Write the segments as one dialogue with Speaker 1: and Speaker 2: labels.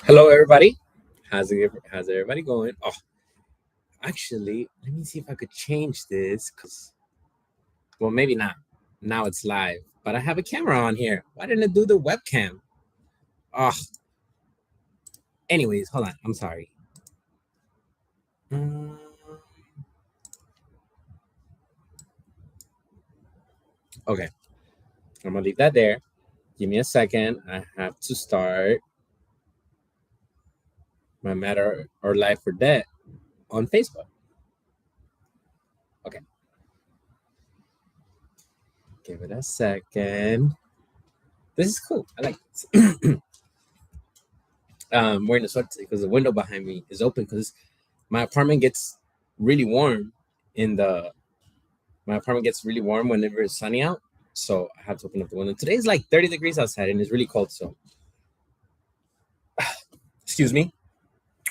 Speaker 1: Hello, everybody. How's everybody going? Oh, actually, let me see if I could change this. Cause well, maybe not. Now it's live, but I have a camera on here. Why didn't it do the webcam? Oh, anyways, hold on. I'm sorry. Mm, okay, I'm gonna leave that there. Give me a second. I have to start my Matter or Life or Debt on Facebook. Okay, give it a second. This is cool. I like this. Wearing a sweater because the window behind me is open because my apartment gets really warm in the my apartment gets really warm whenever it's sunny out. So I have to open up the window. Today is like 30 degrees outside and it's really cold. So excuse me.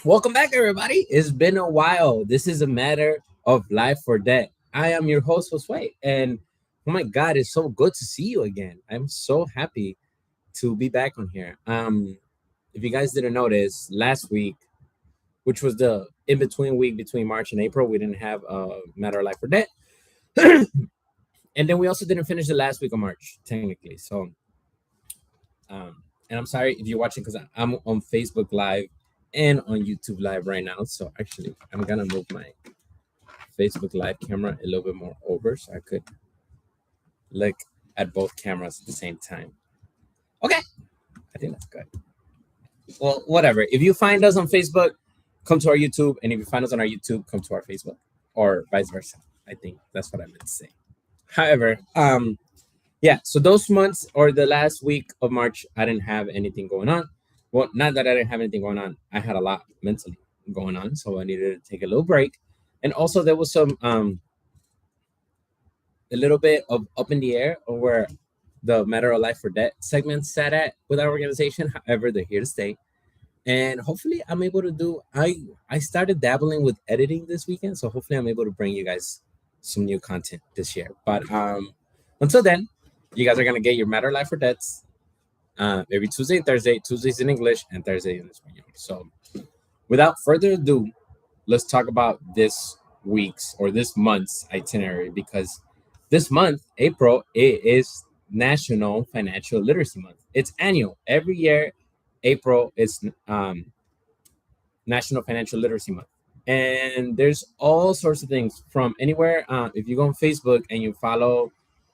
Speaker 1: Welcome back, everybody. It's been a while. This is a matter of life or death. I am your host, Josue, and oh my god, it's so good to see you again. I'm so happy to be back on here. If you guys didn't notice, last week, which was the in between week between March and April, we didn't have a matter of life or death. And then we also didn't finish the last week of March, technically. So, and I'm sorry if you're watching because I'm on Facebook Live and on YouTube Live right now. So actually, I'm gonna move my Facebook Live camera a little bit more over so I could look at both cameras at the same time. Okay, I think that's good. Well, whatever. If you find us on Facebook, come to our YouTube, and if you find us on our YouTube, come to our Facebook, or vice versa. I think that's what I meant to say. However, yeah, so those months or the last week of March, I didn't have anything going on. Well, not that I didn't have anything going on. I had a lot mentally going on, so I needed to take a little break. And also there was some a little bit of up in the air of where the matter of life or debt segment sat at with our organization. However, they're here to stay. And hopefully I'm able to do I started dabbling with editing this weekend, so hopefully I'm able to bring you guys some new content this year. But until then, you guys are gonna get your matter life or debts every Tuesday and Thursday, Tuesdays in English and Thursday in Spanish. So without further ado, let's talk about this week's or this month's itinerary because this month, April, it is National Financial Literacy Month. It's annual. Every year, April is National Financial Literacy Month. And there's all sorts of things from anywhere. If you go on Facebook and you follow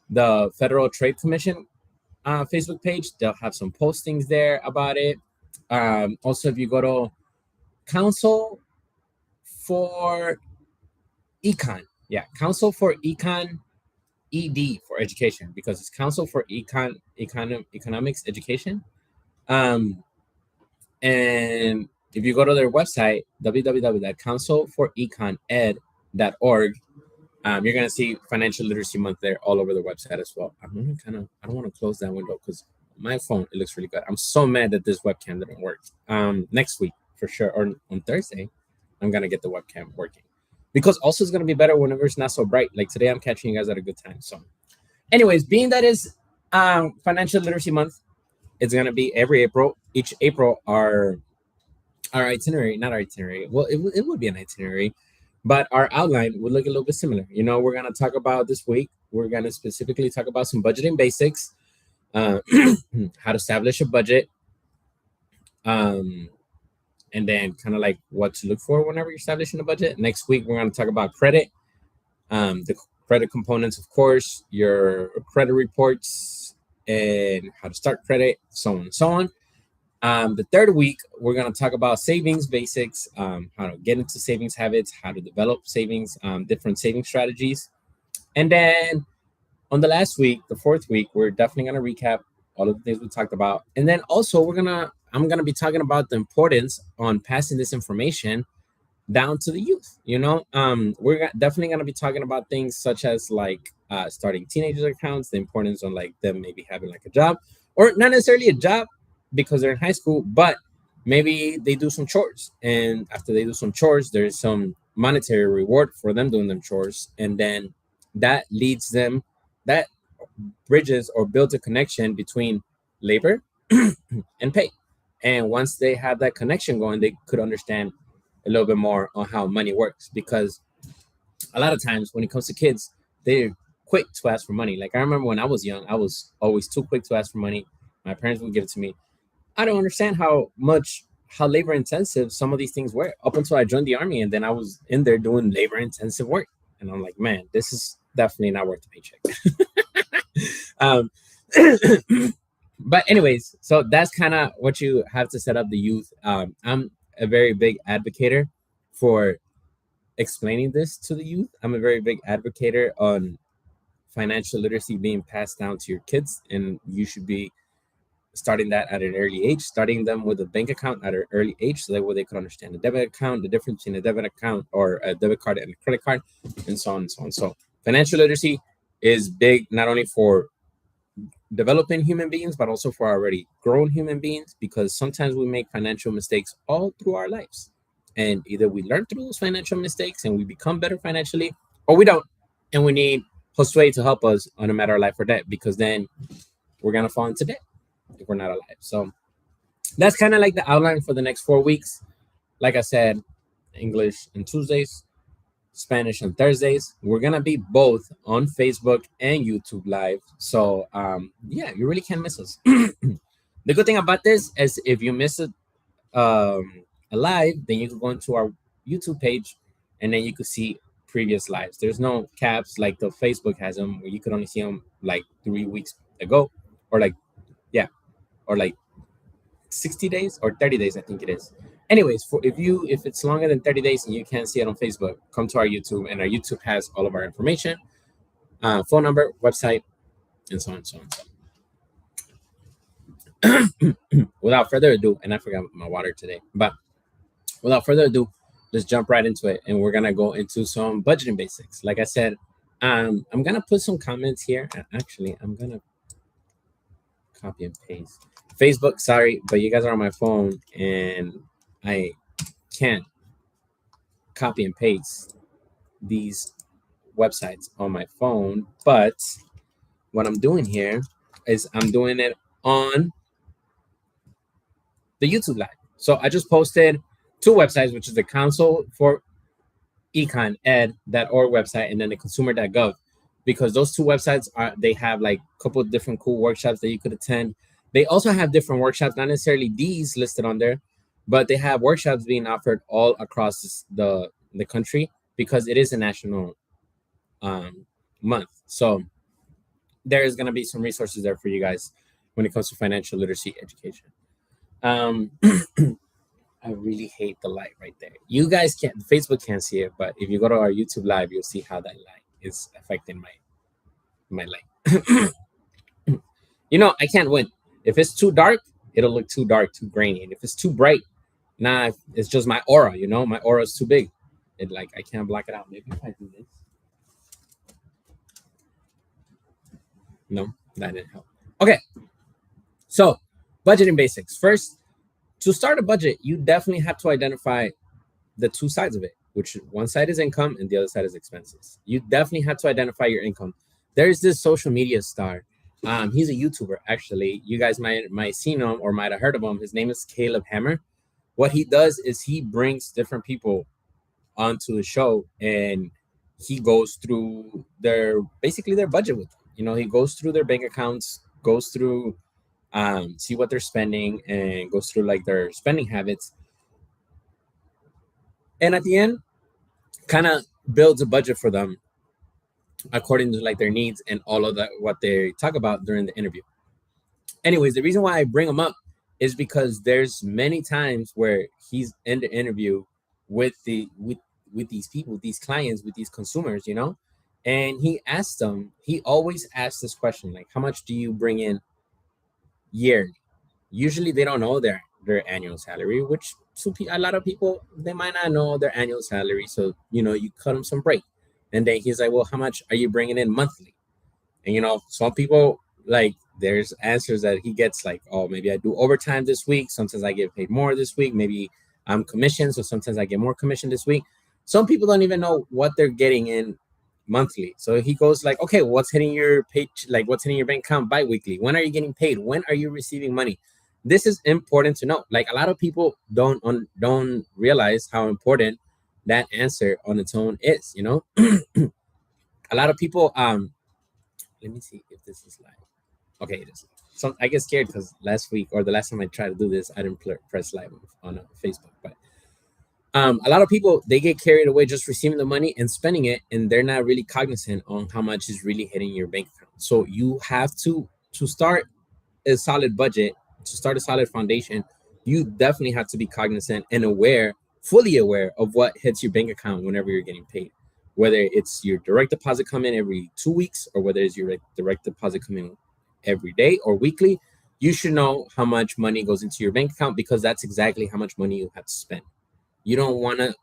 Speaker 1: the Federal Trade Commission Facebook page, they'll have some postings there about it. Also, if you go to Council for Council for Econ ED for Education, because it's Council for Economics Education. And if you go to their website, www.councilforeconed.org, you're gonna see Financial Literacy Month there all over the website as well. I don't want to close that window because my phone it looks really good. I'm so mad that this webcam didn't work. Next week for sure, or on Thursday, I'm gonna get the webcam working because also it's gonna be better whenever it's not so bright. Like today, I'm catching you guys at a good time. So, anyways, being that is Financial Literacy Month, it's gonna be every April. Each April, our itinerary, not our itinerary. Well, it would be an itinerary, but our outline would look a little bit similar. You know, we're gonna talk about this week. We're gonna specifically talk about some budgeting basics, how to establish a budget, and then kind of like what to look for whenever you're establishing a budget. Next week, we're gonna talk about credit, the credit components, of course, your credit reports, and how to start credit, so on and so on. The third week, we're going to talk about savings basics, how to get into savings habits, how to develop savings, different saving strategies. And then on the last week, the fourth week, we're definitely going to recap all of the things we talked about. And then also I'm going to be talking about the importance on passing this information down to the youth. You know, we're definitely going to be talking about things such as like starting teenagers accounts, the importance on like them maybe having like a job or not necessarily a job, because they're in high school, but maybe they do some chores, and after they do some chores, there's some monetary reward for them doing them chores, and then that bridges or builds a connection between labor and pay. And once they have that connection going, they could understand a little bit more on how money works. Because a lot of times when it comes to kids, they're quick to ask for money. Like I remember when I was young, I was always too quick to ask for money. My parents would give it to me. I don't understand how labor intensive some of these things were up until I joined the army, and then I was in there doing labor intensive work, and I'm like, man, this is definitely not worth the paycheck. um, but anyways, so that's kind of what you have to set up the youth. I'm a very big advocate for explaining this to the youth. I'm a very big advocate on financial literacy being passed down to your kids, and you should be starting that at an early age, starting them with a bank account at an early age, so that way they can understand the debit account, the difference between a debit account or a debit card and a credit card, and so on and so on. So financial literacy is big not only for developing human beings, but also for already grown human beings, because sometimes we make financial mistakes all through our lives. And either we learn through those financial mistakes and we become better financially, or we don't. And we need Josue to help us on a matter of life or death, because then we're going to fall into debt if we're not alive. So that's kind of like the outline for the next 4 weeks. Like I said, English on Tuesdays, Spanish on Thursdays. We're gonna be both on Facebook and YouTube Live. So yeah, you really can't miss us. The good thing about this is if you miss it a live, then you can go into our YouTube page and then you could see previous lives. There's no caps like the Facebook has them, where you could only see them like 3 weeks ago, or like, yeah, or like 60 days or 30 days, I think it is. Anyways, if it's longer than 30 days and you can't see it on Facebook, come to our YouTube, and our YouTube has all of our information, phone number, website, and so on and so on. Without further ado, and I forgot my water today, but without further ado, let's jump right into it, and we're gonna go into some budgeting basics. Like I said, I'm gonna put some comments here. Actually, I'm gonna copy and paste. Facebook, sorry, but you guys are on my phone, and I can't copy and paste these websites on my phone. But what I'm doing here is I'm doing it on the YouTube Live. So I just posted 2 websites, which is the Council for Econ Ed.org website, and then the consumer.gov, because those 2 websites they have like a couple of different cool workshops that you could attend. They also have different workshops, not necessarily these listed on there, but they have workshops being offered all across the country, because it is a national month. So there is going to be some resources there for you guys when it comes to financial literacy education. I really hate the light right there. You guys can't, Facebook can't see it, but if you go to our YouTube Live, you'll see how that light is affecting my light. You know, I can't win. If it's too dark, it'll look too dark, too grainy. And if it's too bright, nah, it's just my aura, you know, my aura is too big. It like, I can't block it out. Maybe if I do this. No, that didn't help. Okay. So budgeting basics. First, to start a budget, you definitely have to identify the 2 sides of it, which one side is income and the other side is expenses. You definitely have to identify your income. There's this social media star. He's a YouTuber, actually. You guys might seen him or might have heard of him. His name is Caleb Hammer. What he does is he brings different people onto the show, and he goes through their budget with them. You know, he goes through their bank accounts, goes through see what they're spending, and goes through like their spending habits. And at the end, kind of builds a budget for them according to like their needs and all of that, what they talk about during the interview. Anyways, the reason why I bring him up is because there's many times where he's in the interview with these people, these clients, with these consumers, you know, and he always asks this question, like, how much do you bring in yearly? Usually they don't know their annual salary, which a lot of people, they might not know their annual salary. So, you know, you cut them some break. And then he's like, well, how much are you bringing in monthly? And, you know, some people, like, there's answers that he gets like, oh, maybe I do overtime this week. Sometimes I get paid more this week. Maybe I'm commissioned, so sometimes I get more commission this week. Some people don't even know what they're getting in monthly. So he goes like, okay, what's hitting your page? Like, what's hitting your bank account bi-weekly? When are you getting paid? When are you receiving money? This is important to know. Like a lot of people don't realize how important that answer on its own is. A lot of people. Let me see if this is live. Okay, it is. So I get scared because last week or the last time I tried to do this, I didn't press live on Facebook. But a lot of people, they get carried away just receiving the money and spending it, and they're not really cognizant on how much is really hitting your bank account. So you have to start a solid budget, to start a solid foundation. You definitely have to be cognizant and aware, fully aware of what hits your bank account whenever you're getting paid, whether it's your direct deposit coming every 2 weeks or whether it's your direct deposit coming every day or weekly. You should know how much money goes into your bank account, because that's exactly how much money you have to spend. You don't want to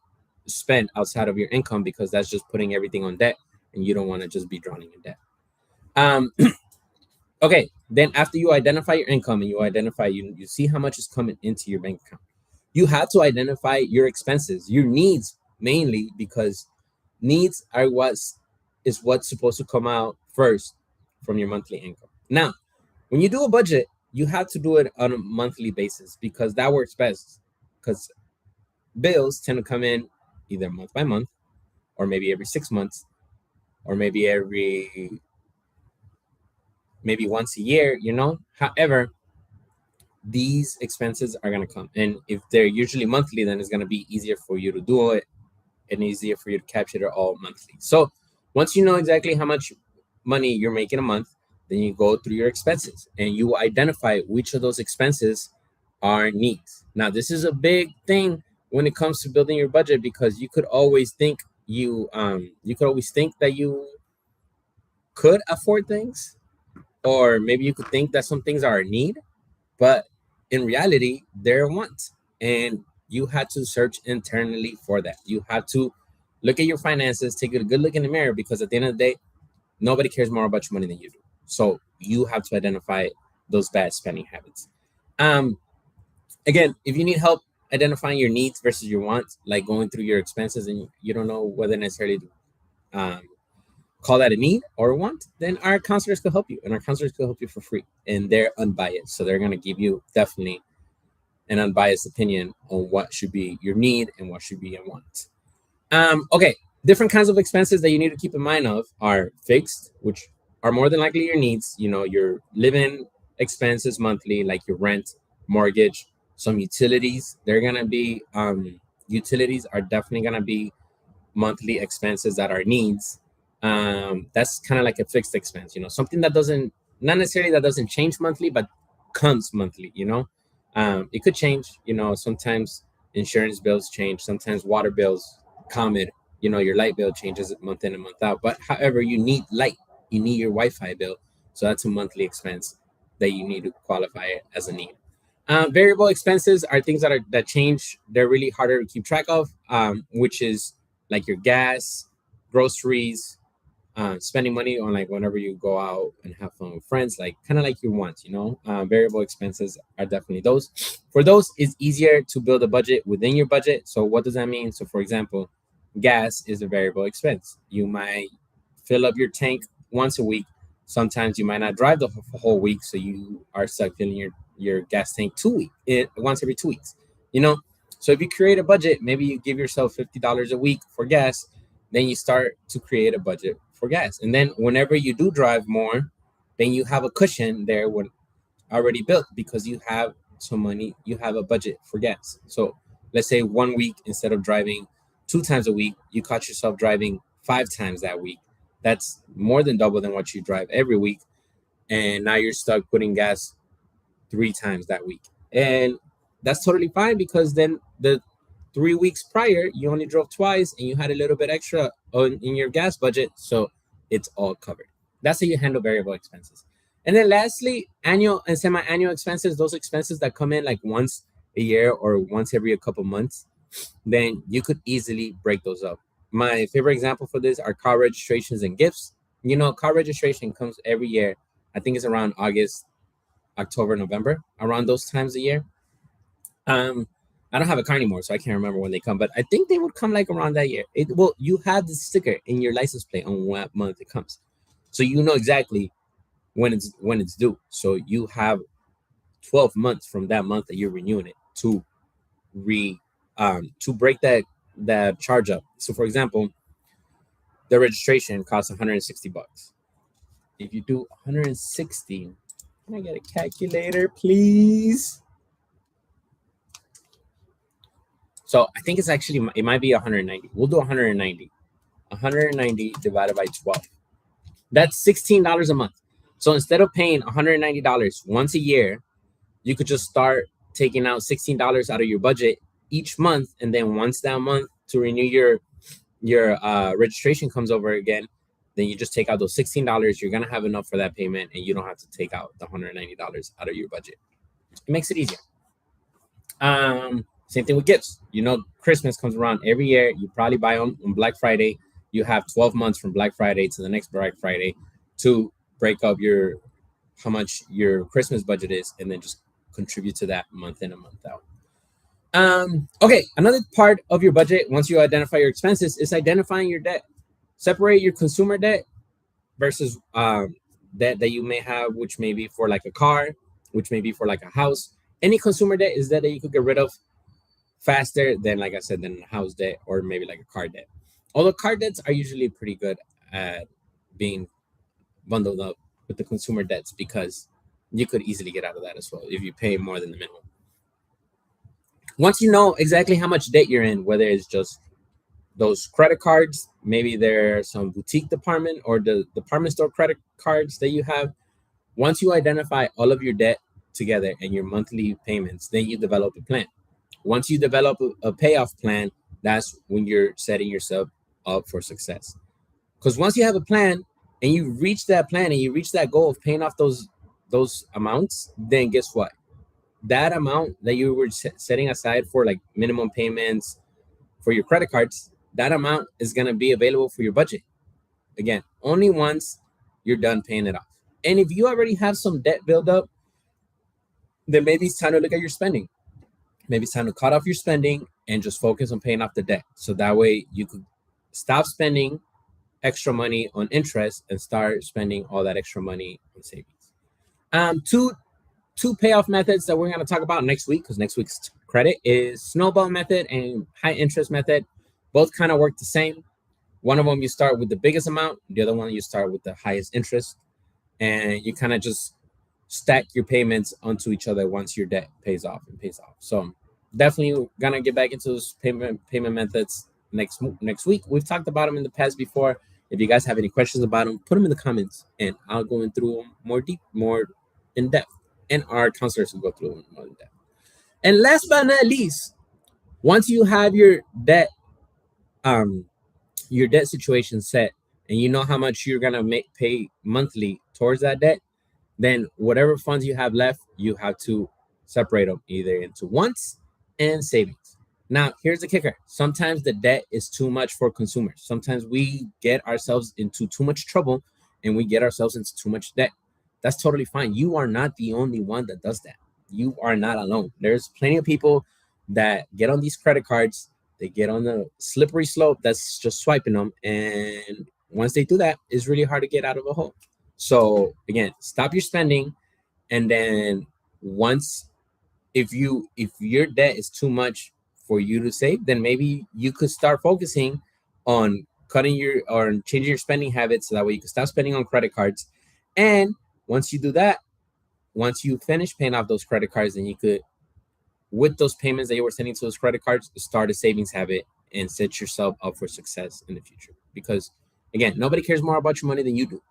Speaker 1: spend outside of your income, because that's just putting everything on debt, and you don't want to just be drowning in debt. Um, okay, then after you identify your income and you see how much is coming into your bank account, you have to identify your expenses, your needs mainly, because needs are what's supposed to come out first from your monthly income. Now, when you do a budget, you have to do it on a monthly basis, because that works best, because bills tend to come in either month by month, or maybe every 6 months, or maybe once a year. However, these expenses are going to come, and if they're usually monthly, then it's going to be easier for you to do it and easier for you to capture it all monthly. So once you know exactly how much money you're making a month, then you go through your expenses and you identify which of those expenses are needs. Now, this is a big thing when it comes to building your budget, because you could always think that you could afford things, or maybe you could think that some things are a need, but in reality, they're wants. And you have to search internally for that. You have to look at your finances, take a good look in the mirror, because at the end of the day, nobody cares more about your money than you do. So you have to identify those bad spending habits. Again, if you need help identifying your needs versus your wants, like going through your expenses and you don't know whether necessarily to call that a need or a want, then our counselors could help you, and our counselors could help you for free, and they're unbiased. So they're going to give you definitely an unbiased opinion on what should be your need and what should be your want. Okay, different kinds of expenses that you need to keep in mind of are fixed, which are more than likely your needs. Your living expenses monthly, like your rent, mortgage, some utilities. They're gonna be utilities are definitely gonna be monthly expenses that are needs. That's kind of like a fixed expense. Something that doesn't not necessarily that doesn't change monthly, but comes monthly. It could change. Sometimes insurance bills change. Sometimes water bills, comet. Your light bill changes month in and month out. But however, you need light. You need your Wi-Fi bill, so that's a monthly expense that you need to qualify it as a need. Variable expenses are things that change. They're really harder to keep track of, which is like your gas, groceries, spending money on like whenever you go out and have fun with friends, like kind of like your wants. Variable expenses are definitely those. For those, it's easier to build a budget within your budget. So what does that mean? So for example, gas is a variable expense. You might fill up your tank once a week. Sometimes you might not drive the whole week, so you are stuck filling your gas tank once every 2 weeks. So if you create a budget, maybe you give yourself $50 a week for gas, then you start to create a budget for gas. And then whenever you do drive more, then you have a cushion there already built, because you have some money, you have a budget for gas. So let's say 1 week, instead of driving 2 times a week, you caught yourself driving 5 times that week. That's more than double than what you drive every week. And now you're stuck putting gas 3 times that week. And that's totally fine, because then the 3 weeks prior, you only drove twice and you had a little bit extra in your gas budget. So it's all covered. That's how you handle variable expenses. And then lastly, annual and semi-annual expenses, those expenses that come in like once a year or once every a couple months, then you could easily break those up. My favorite example for this are car registrations and gifts. Car registration comes every year. I think it's around August, October, November, around those times a year. I don't have a car anymore, so I can't remember when they come, but I think they would come like around that year. You have the sticker in your license plate on what month it comes, so you know exactly when it's due. So you have 12 months from that month that you're renewing it to break that charge up. So for example, the registration costs $160. If you do 160, can I get a calculator, please? So I think it might be 190. We'll do 190. 190 divided by 12. That's $16 a month. So instead of paying $190 once a year, you could just start taking out $16 out of your budget each month, and then once that month to renew your registration comes over again, then you just take out those $16. You're gonna have enough for that payment, and you don't have to take out the $190 out of your budget. It makes it easier. Same thing with gifts. Christmas comes around every year. You probably buy on Black Friday. You have 12 months from Black Friday to the next Black Friday to break up how much your Christmas budget is, and then just contribute to that month in and month out. Okay, another part of your budget, once you identify your expenses, is identifying your debt. Separate your consumer debt versus debt that you may have, which may be for like a car, which may be for like a house. Any consumer debt is debt that you could get rid of faster than, like I said, than a house debt or maybe like a car debt. Although car debts are usually pretty good at being bundled up with the consumer debts, because you could easily get out of that as well if you pay more than the minimum. Once you know exactly how much debt you're in, whether it's just those credit cards, maybe there's some boutique department or the department store credit cards that you have. Once you identify all of your debt together and your monthly payments, then you develop a plan. Once you develop a payoff plan, that's when you're setting yourself up for success. Because once you have a plan and you reach that plan and you reach that goal of paying off those amounts, then guess what? That amount that you were setting aside for like minimum payments for your credit cards, that amount is going to be available for your budget. Again, only once you're done paying it off. And if you already have some debt build up, then maybe it's time to look at your spending. Maybe it's time to cut off your spending and just focus on paying off the debt. So that way you could stop spending extra money on interest and start spending all that extra money on savings. Two payoff methods that we're going to talk about next week, because next week's credit, is snowball method and high interest method. Both kind of work the same. One of them you start with the biggest amount, the other one you start with the highest interest, and you kind of just stack your payments onto each other once your debt pays off. So definitely gonna get back into those payment methods next week. We've talked about them in the past before. If you guys have any questions about them, put them in the comments, and I'll go through them more in depth, and our counselors will go through them more in depth. And last but not least, once you have your debt situation set, and you know how much you're gonna pay monthly towards that debt, then whatever funds you have left, you have to separate them either into wants and savings. Now, here's the kicker. Sometimes the debt is too much for consumers. Sometimes we get ourselves into too much trouble and we get ourselves into too much debt. That's totally fine. You are not the only one that does that. You are not alone. There's plenty of people that get on these credit cards. They get on the slippery slope that's just swiping them. And once they do that, it's really hard to get out of a hole. So again, stop your spending. And then if your debt is too much for you to save, then maybe you could start focusing on changing your spending habits, so that way you can stop spending on credit cards. And once you do that, once you finish paying off those credit cards, then you could, with those payments that you were sending to those credit cards, start a savings habit and set yourself up for success in the future. Because again, nobody cares more about your money than you do.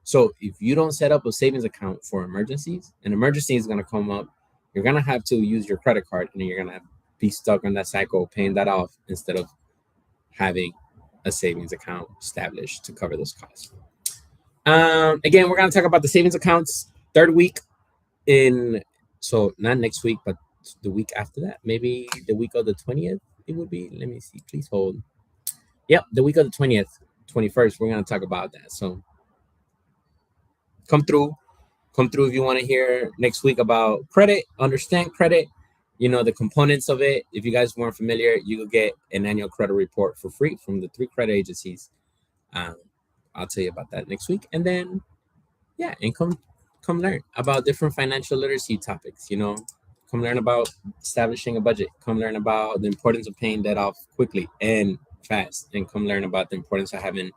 Speaker 1: So if you don't set up a savings account for emergencies, an emergency is going to come up, you're going to have to use your credit card, and you're going to be stuck on that cycle of paying that off instead of having a savings account established to cover those costs. Again, we're going to talk about the savings accounts third week so not next week, but the week after that, maybe the week of the 20th, it would be. Let me see, please hold. Yep, the week of the 20th, 21st, we're going to talk about that. So come through if you want to hear next week about credit, understand credit, the components of it. If you guys weren't familiar, you could get an annual credit report for free from the 3 credit agencies. I'll tell you about that next week. And then, yeah, and come come learn about different financial literacy topics. Come learn about establishing a budget. Come learn about the importance of paying debt off quickly and fast, and come learn about the importance of having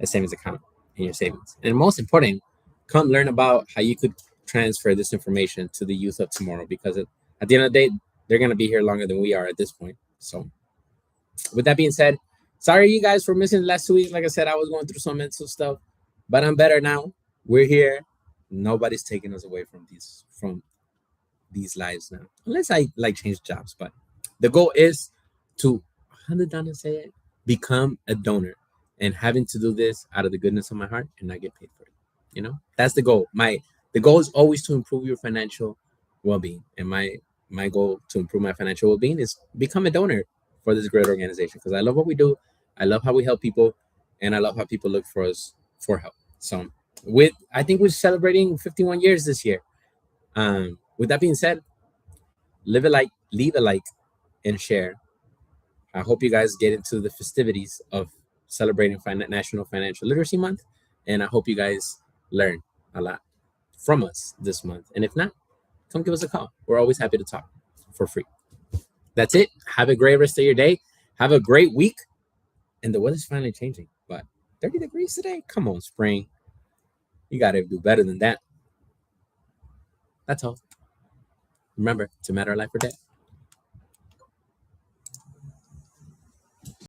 Speaker 1: a savings account in your savings. And most important, come learn about how you could transfer this information to the youth of tomorrow, because at the end of the day, they're going to be here longer than we are at this point. So with that being said, sorry you guys for missing the last 2 weeks. Like I said, I was going through some mental stuff, but I'm better now. We're here. Nobody's taking us away from these lives now, unless I change jobs. But the goal is to, say it, become a donor, and having to do this out of the goodness of my heart and not get paid for it. That's the goal. The goal is always to improve your financial well-being, and my goal to improve my financial well-being is become a donor for this great organization, because I love what we do. I love how we help people, and I love how people look for us for help. So I think we're celebrating 51 years this year. With that being said, live a like, leave a like, and share. I hope you guys get into the festivities of celebrating National Financial Literacy Month, and I hope you guys learn a lot from us this month. And if not, come give us a call. We're always happy to talk for free. That's it. Have a great rest of your day. Have a great week. And the weather's finally changing, but 30 degrees today? Come on, spring. You got to do better than that. That's all. Remember, to matter of life or death.